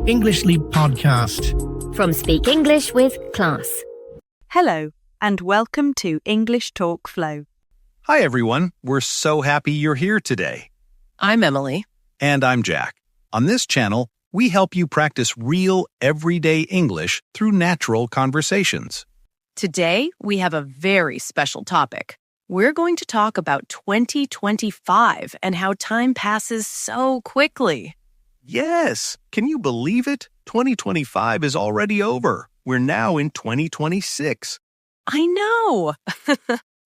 Englishly podcast. From Speak English with Class. Hello, and welcome to English Talk Flow. Hi, everyone. We're so happy you're here today. I'm Emily. And I'm Jack. On this channel, we help you practice real, everyday English through natural conversations. Today, we have a very special topic. We're going to talk about 2025 and how time passes so quickly. Yes! Can you believe it? 2025 is already over. We're now in 2026. I know!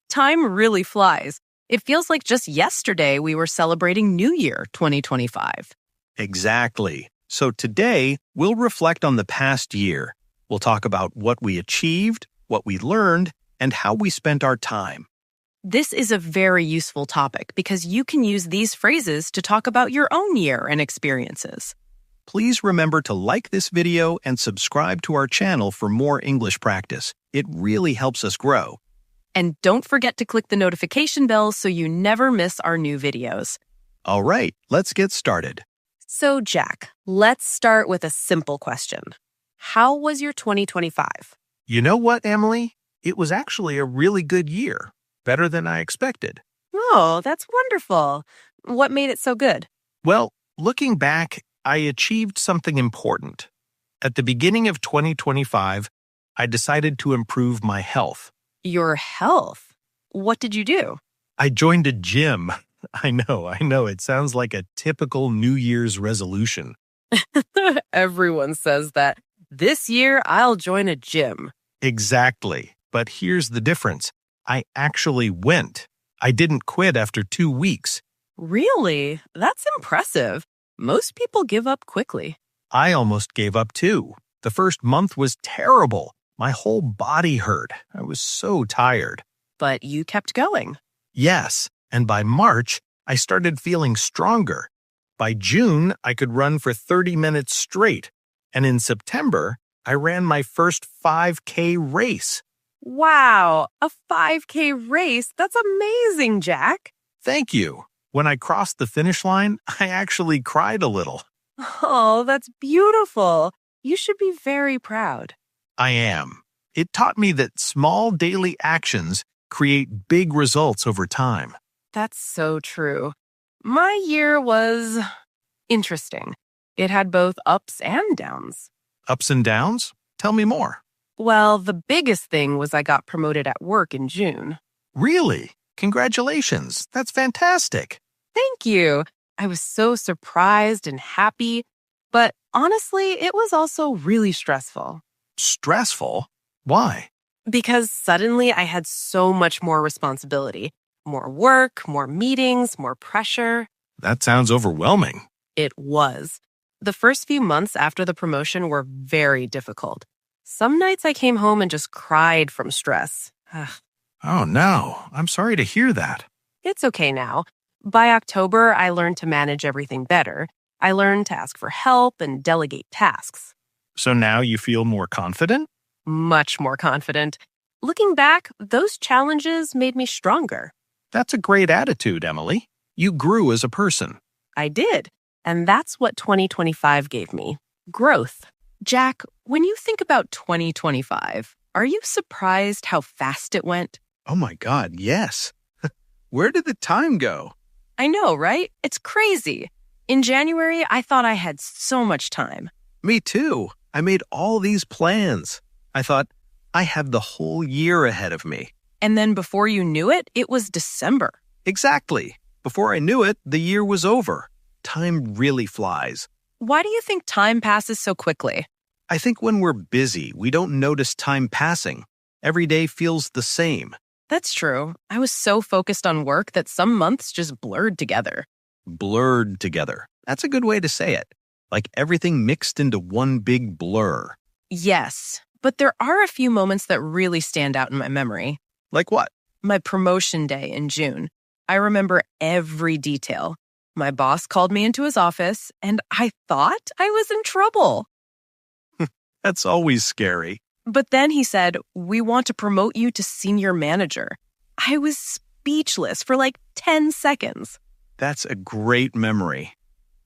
Time really flies. It feels like just yesterday we were celebrating New Year 2025. Exactly. So today, we'll reflect on the past year. We'll talk about what we achieved, what we learned, and how we spent our time. This is a very useful topic because you can use these phrases to talk about your own year and experiences. Please remember to like this video and subscribe to our channel for more English practice. It really helps us grow. And don't forget to click the notification bell so you never miss our new videos. All right, let's get started. So, Jack, let's start with a simple question. How was your 2025? You know what, Emily? It was actually a really good year. Better than I expected. Oh, that's wonderful. What made it so good? Well, looking back, I achieved something important. At the beginning of 2025, I decided to improve my health. Your health? What did you do? I joined a gym. I know. It sounds like a typical New Year's resolution. Everyone says that. This year, I'll join a gym. Exactly. But here's the difference. I actually went. I didn't quit after 2 weeks. Really? That's impressive. Most people give up quickly. I almost gave up too. The first month was terrible. My whole body hurt. I was so tired. But you kept going. Yes, and by March, I started feeling stronger. By June, I could run for 30 minutes straight. And in September, I ran my first 5K race. Wow, a 5K race? That's amazing, Jack. Thank you. When I crossed the finish line, I actually cried a little. Oh, that's beautiful. You should be very proud. I am. It taught me that small daily actions create big results over time. That's so true. My year was interesting. It had both ups and downs. Ups and downs? Tell me more. Well, the biggest thing was I got promoted at work in June. Really? Congratulations. That's fantastic. Thank you. I was so surprised and happy. But honestly, it was also really stressful. Stressful? Why? Because suddenly I had so much more responsibility. More work, more meetings, more pressure. That sounds overwhelming. It was. The first few months after the promotion were very difficult. Some nights I came home and just cried from stress. Oh, no. I'm sorry to hear that. It's okay now. By October, I learned to manage everything better. I learned to ask for help and delegate tasks. So now you feel more confident? Much more confident. Looking back, those challenges made me stronger. That's a great attitude, Emily. You grew as a person. I did. And that's what 2025 gave me. Growth. Jack, when you think about 2025, are you surprised how fast it went? Oh my God, yes. Where did the time go? I know, right? It's crazy. In January, I thought I had so much time. Me too. I made all these plans. I thought, I have the whole year ahead of me. And then before you knew it, it was December. Exactly. Before I knew it, the year was over. Time really flies. Why do you think time passes so quickly? I think when we're busy, we don't notice time passing. Every day feels the same. That's true. I was so focused on work that some months just blurred together. Blurred together. That's a good way to say it. Like everything mixed into one big blur. Yes, but there are a few moments that really stand out in my memory. Like what? My promotion day in June. I remember every detail. My boss called me into his office, and I thought I was in trouble. That's always scary. But then he said, "We want to promote you to senior manager." I was speechless for like 10 seconds. That's a great memory.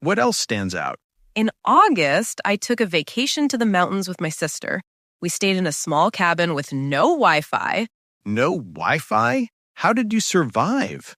What else stands out? In August, I took a vacation to the mountains with my sister. We stayed in a small cabin with no Wi-Fi. No Wi-Fi? How did you survive?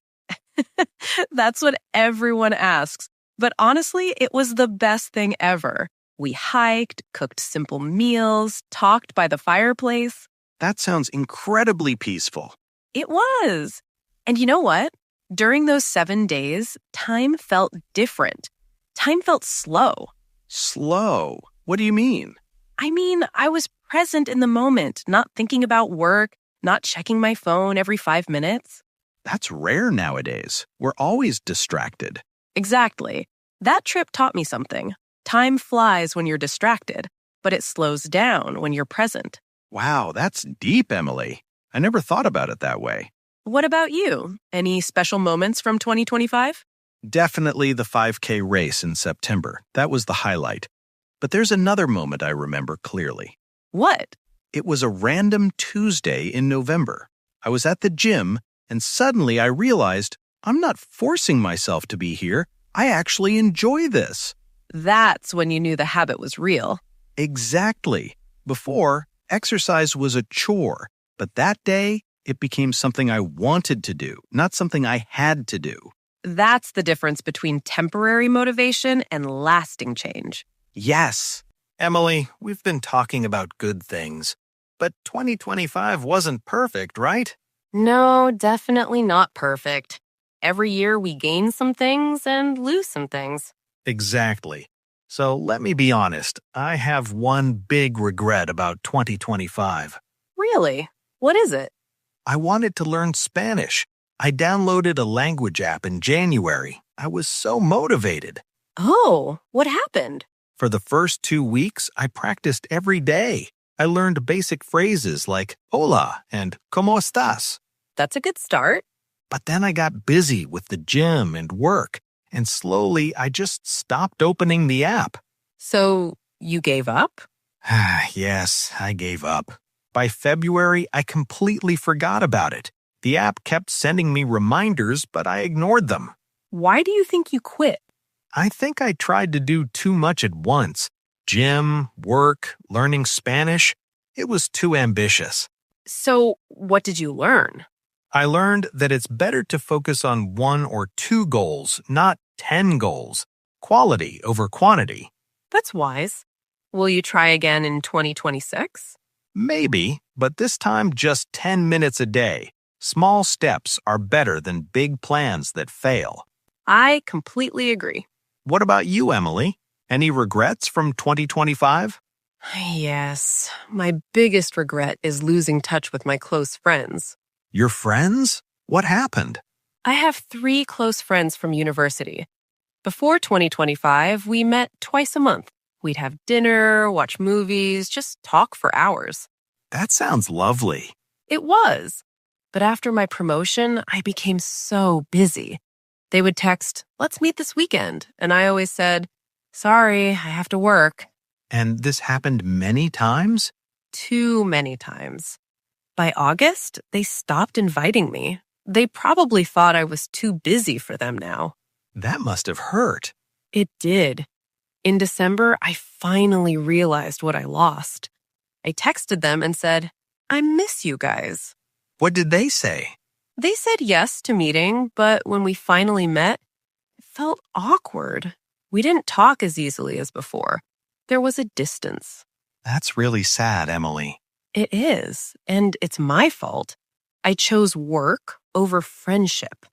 That's what everyone asks. But honestly, it was the best thing ever. We hiked, cooked simple meals, talked by the fireplace. That sounds incredibly peaceful. It was. And you know what? During those 7 days, time felt different. Time felt slow. Slow? What do you mean? I mean, I was present in the moment, not thinking about work, not checking my phone every 5 minutes. That's rare nowadays. We're always distracted. Exactly. That trip taught me something. Time flies when you're distracted, but it slows down when you're present. Wow, that's deep, Emily. I never thought about it that way. What about you? Any special moments from 2025? Definitely the 5K race in September. That was the highlight. But there's another moment I remember clearly. What? It was a random Tuesday in November. I was at the gym, and suddenly I realized I'm not forcing myself to be here. I actually enjoy this. That's when you knew the habit was real. Exactly. Before, exercise was a chore, but that day, it became something I wanted to do, not something I had to do. That's the difference between temporary motivation and lasting change. Yes. Emily, we've been talking about good things, but 2025 wasn't perfect, right? No, definitely not perfect. Every year we gain some things and lose some things. Exactly. So let me be honest, I have one big regret about 2025. Really? What is it? I wanted to learn Spanish. I downloaded a language app in January. I was so motivated. Oh, what happened? For the first 2 weeks, I practiced every day. I learned basic phrases like hola and ¿cómo estás? That's a good start. But then I got busy with the gym and work, and slowly I just stopped opening the app. So you gave up? Yes, I gave up. By February, I completely forgot about it. The app kept sending me reminders, but I ignored them. Why do you think you quit? I think I tried to do too much at once. Gym, work, learning Spanish. It was too ambitious. So what did you learn? I learned that it's better to focus on 1 or 2 goals, not 10 goals. Quality over quantity. That's wise. Will you try again in 2026? Maybe, but this time just 10 minutes a day. Small steps are better than big plans that fail. I completely agree. What about you, Emily? Any regrets from 2025? Yes. My biggest regret is losing touch with my close friends. Your friends? What happened? I have 3 close friends from university. Before 2025, we met twice a month. We'd have dinner, watch movies, just talk for hours. That sounds lovely. It was. But after my promotion, I became so busy. They would text, "Let's meet this weekend." And I always said, "Sorry, I have to work." And this happened many times? Too many times. By August, they stopped inviting me. They probably thought I was too busy for them now. That must have hurt. It did. In December, I finally realized what I lost. I texted them and said, "I miss you guys." What did they say? They said yes to meeting, but when we finally met, it felt awkward. We didn't talk as easily as before. There was a distance. That's really sad, Emily. It is, and it's my fault. I chose work over friendship.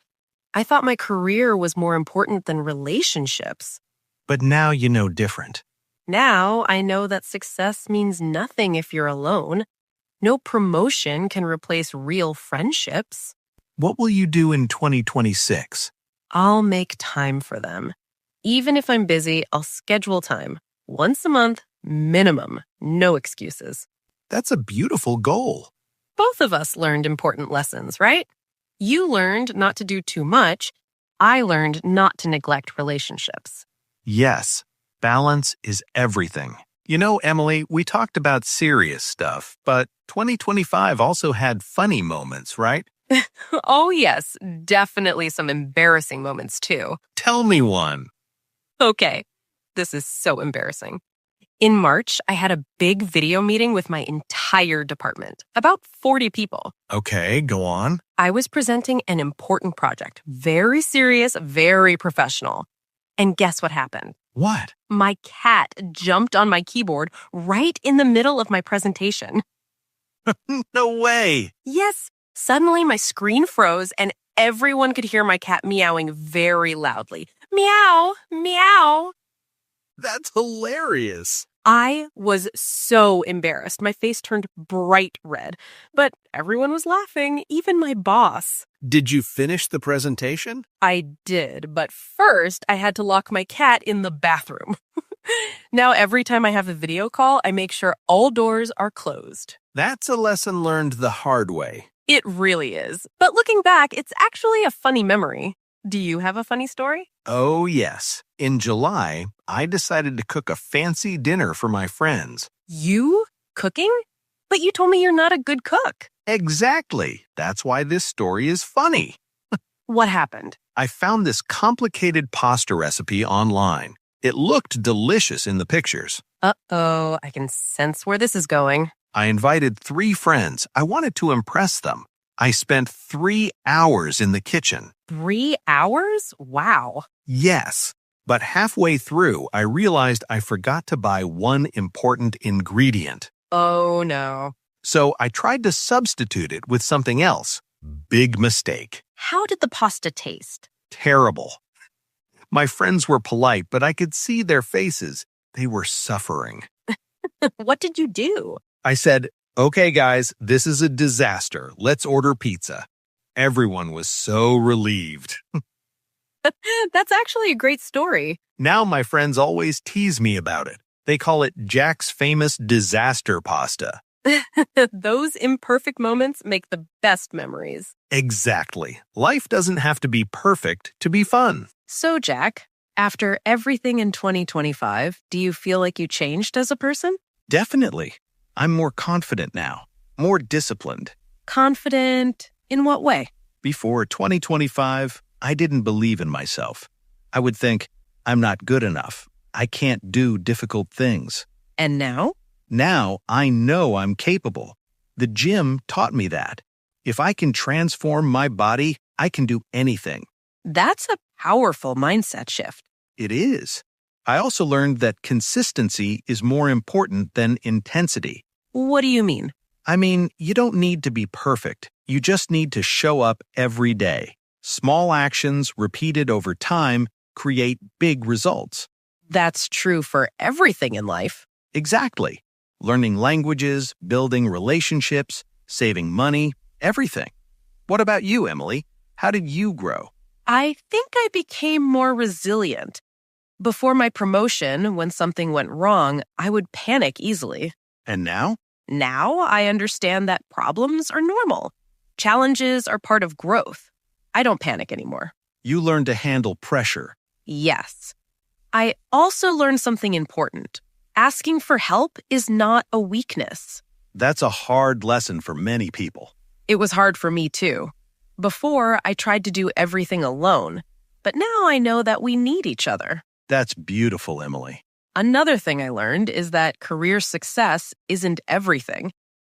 I thought my career was more important than relationships. But now you know different. Now I know that success means nothing if you're alone. No promotion can replace real friendships. What will you do in 2026? I'll make time for them. Even if I'm busy, I'll schedule time. Once a month, minimum. No excuses. That's a beautiful goal. Both of us learned important lessons, right? You learned not to do too much. I learned not to neglect relationships. Yes, balance is everything. You know, Emily, we talked about serious stuff, but 2025 also had funny moments, right? Oh, yes, definitely some embarrassing moments too. Tell me one. Okay. This is so embarrassing. In March, I had a big video meeting with my entire department, about 40 people. Okay, go on. I was presenting an important project, very serious, very professional. And guess what happened? What? My cat jumped on my keyboard right in the middle of my presentation. No way. Yes, suddenly my screen froze and everyone could hear my cat meowing very loudly. Meow, meow. That's hilarious. I was so embarrassed. My face turned bright red, but everyone was laughing, even my boss. Did you finish the presentation? I did, but first I had to lock my cat in the bathroom. Now every time I have a video call, I make sure all doors are closed. That's a lesson learned the hard way. It really is. But looking back, it's actually a funny memory. Do you have a funny story? Oh, yes. In July, I decided to cook a fancy dinner for my friends. You? Cooking? But you told me you're not a good cook. Exactly. That's why this story is funny. What happened? I found this complicated pasta recipe online. It looked delicious in the pictures. Uh-oh, I can sense where this is going. I invited 3 friends. I wanted to impress them. I spent 3 hours in the kitchen. 3 hours? Wow. Yes, but halfway through, I realized I forgot to buy one important ingredient. Oh, no. So I tried to substitute it with something else. Big mistake. How did the pasta taste? Terrible. My friends were polite, but I could see their faces. They were suffering. What did you do? I said, "Okay, guys, this is a disaster. Let's order pizza." Everyone was so relieved. That's actually a great story. Now my friends always tease me about it. They call it Jack's famous disaster pasta. Those imperfect moments make the best memories. Exactly. Life doesn't have to be perfect to be fun. So, Jack, after everything in 2025, do you feel like you changed as a person? Definitely. I'm more confident now, more disciplined. Confident in what way? Before 2025, I didn't believe in myself. I would think, I'm not good enough. I can't do difficult things. And now? Now I know I'm capable. The gym taught me that. If I can transform my body, I can do anything. That's a powerful mindset shift. It is. I also learned that consistency is more important than intensity. What do you mean? I mean, you don't need to be perfect. You just need to show up every day. Small actions repeated over time create big results. That's true for everything in life. Exactly. Learning languages, building relationships, saving money, everything. What about you, Emily? How did you grow? I think I became more resilient. Before my promotion, when something went wrong, I would panic easily. And now? Now I understand that problems are normal. Challenges are part of growth. I don't panic anymore. You learned to handle pressure. Yes. I also learned something important. Asking for help is not a weakness. That's a hard lesson for many people. It was hard for me too. Before, I tried to do everything alone, but now I know that we need each other. That's beautiful, Emily. Another thing I learned is that career success isn't everything.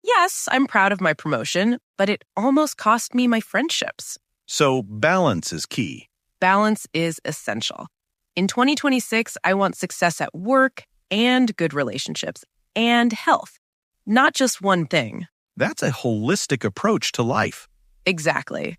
Yes, I'm proud of my promotion, but it almost cost me my friendships. So balance is key. Balance is essential. In 2026, I want success at work and good relationships and health, not just one thing. That's a holistic approach to life. Exactly.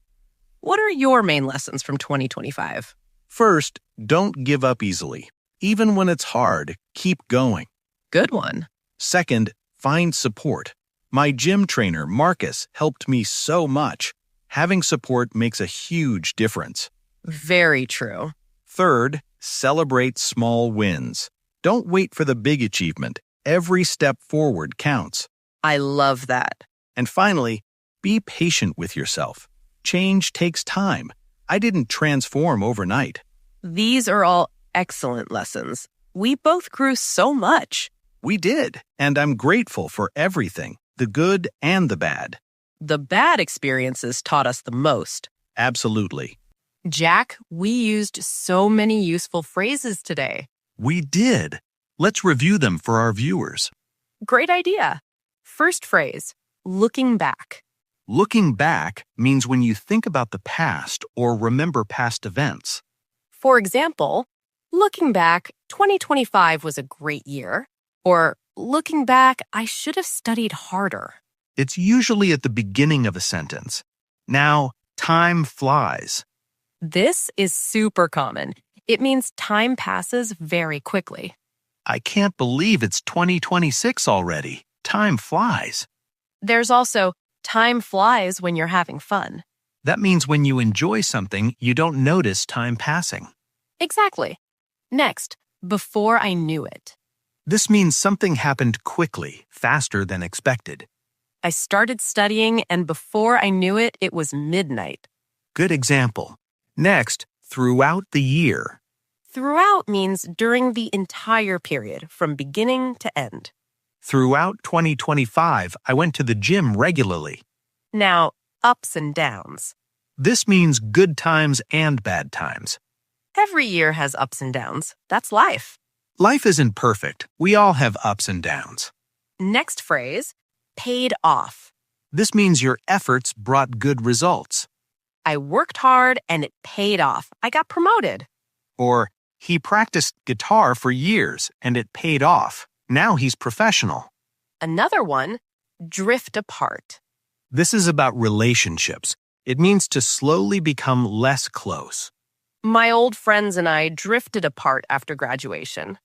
What are your main lessons from 2025? First, don't give up easily. Even when it's hard, keep going. Good one. Second, find support. My gym trainer, Marcus, helped me so much. Having support makes a huge difference. Very true. Third, celebrate small wins. Don't wait for the big achievement. Every step forward counts. I love that. And finally, be patient with yourself. Change takes time. I didn't transform overnight. These are all excellent lessons. We both grew so much. We did, and I'm grateful for everything, the good and the bad. The bad experiences taught us the most. Absolutely. Jack, we used so many useful phrases today. We did. Let's review them for our viewers. Great idea. First phrase, looking back. Looking back means when you think about the past or remember past events. For example, looking back, 2025 was a great year. Or looking back, I should have studied harder. It's usually at the beginning of a sentence. Now, time flies. This is super common. It means time passes very quickly. I can't believe it's 2026 already. Time flies. There's also time flies when you're having fun. That means when you enjoy something, you don't notice time passing. Exactly. Next, before I knew it. This means something happened quickly, faster than expected. I started studying, and before I knew it, it was midnight. Good example. Next, throughout the year. Throughout means during the entire period, from beginning to end. Throughout 2025, I went to the gym regularly. Now, ups and downs. This means good times and bad times. Every year has ups and downs. That's life. Life isn't perfect. We all have ups and downs. Next phrase, paid off. This means your efforts brought good results. I worked hard and it paid off. I got promoted. Or, he practiced guitar for years and it paid off. Now he's professional. Another one, drift apart. This is about relationships. It means to slowly become less close. My old friends and I drifted apart after graduation.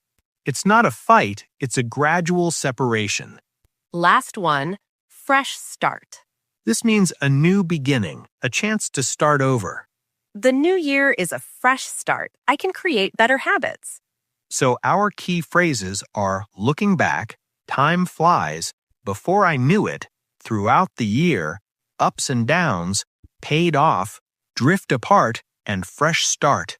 It's not a fight, it's a gradual separation. Last one, fresh start. This means a new beginning, a chance to start over. The new year is a fresh start. I can create better habits. So our key phrases are looking back, time flies, before I knew it, throughout the year, ups and downs, paid off, drift apart, and fresh start.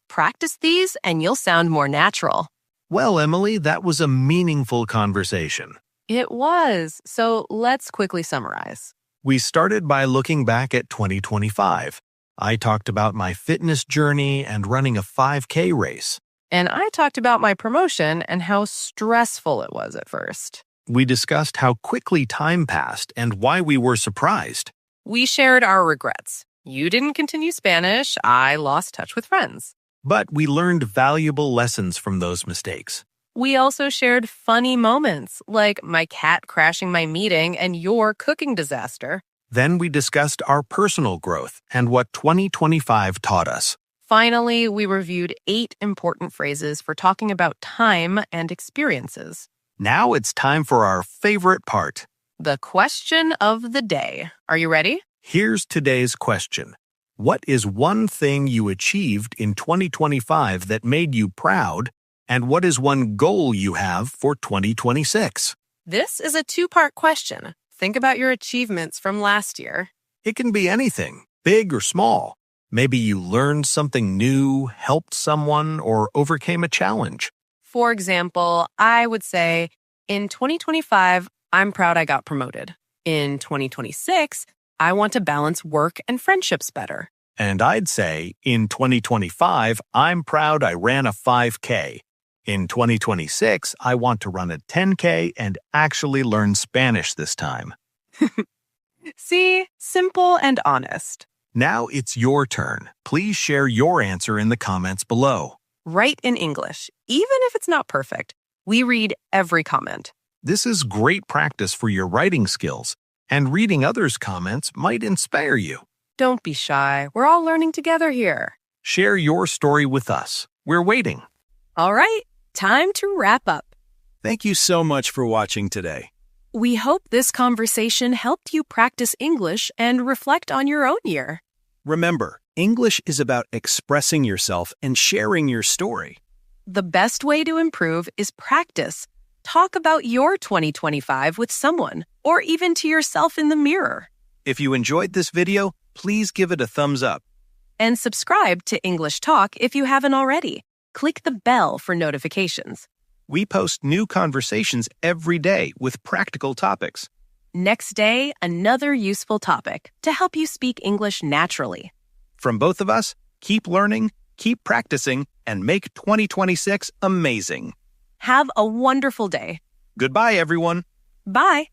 Practice these and you'll sound more natural. Well, Emily, that was a meaningful conversation. It was. So let's quickly summarize. We started by looking back at 2025. I talked about my fitness journey and running a 5K race. And I talked about my promotion and how stressful it was at first. We discussed how quickly time passed and why we were surprised. We shared our regrets. You didn't continue Spanish. I lost touch with friends. But we learned valuable lessons from those mistakes. We also shared funny moments, like my cat crashing my meeting and your cooking disaster. Then we discussed our personal growth and what 2025 taught us. Finally, we reviewed 8 important phrases for talking about time and experiences. Now it's time for our favorite part. The question of the day. Are you ready? Here's today's question. What is one thing you achieved in 2025 that made you proud? And what is one goal you have for 2026? This is a 2-part question. Think about your achievements from last year. It can be anything, big or small. Maybe you learned something new, helped someone, or overcame a challenge. For example, I would say, in 2025, I'm proud I got promoted. In 2026, I want to balance work and friendships better. And I'd say, in 2025, I'm proud I ran a 5K. In 2026, I want to run a 10K and actually learn Spanish this time. See? Simple and honest. Now it's your turn. Please share your answer in the comments below. Write in English, even if it's not perfect. We read every comment. This is great practice for your writing skills, and reading others' comments might inspire you. Don't be shy. We're all learning together here. Share your story with us. We're waiting. All right, time to wrap up. Thank you so much for watching today. We hope this conversation helped you practice English and reflect on your own year. Remember, English is about expressing yourself and sharing your story. The best way to improve is practice. Talk about your 2025 with someone, or even to yourself in the mirror. If you enjoyed this video, please give it a thumbs up. And subscribe to English Talk if you haven't already. Click the bell for notifications. We post new conversations every day with practical topics. Next day, another useful topic to help you speak English naturally. From both of us, keep learning, Keep practicing and make 2026 amazing. Have a wonderful day. Goodbye, everyone. Bye.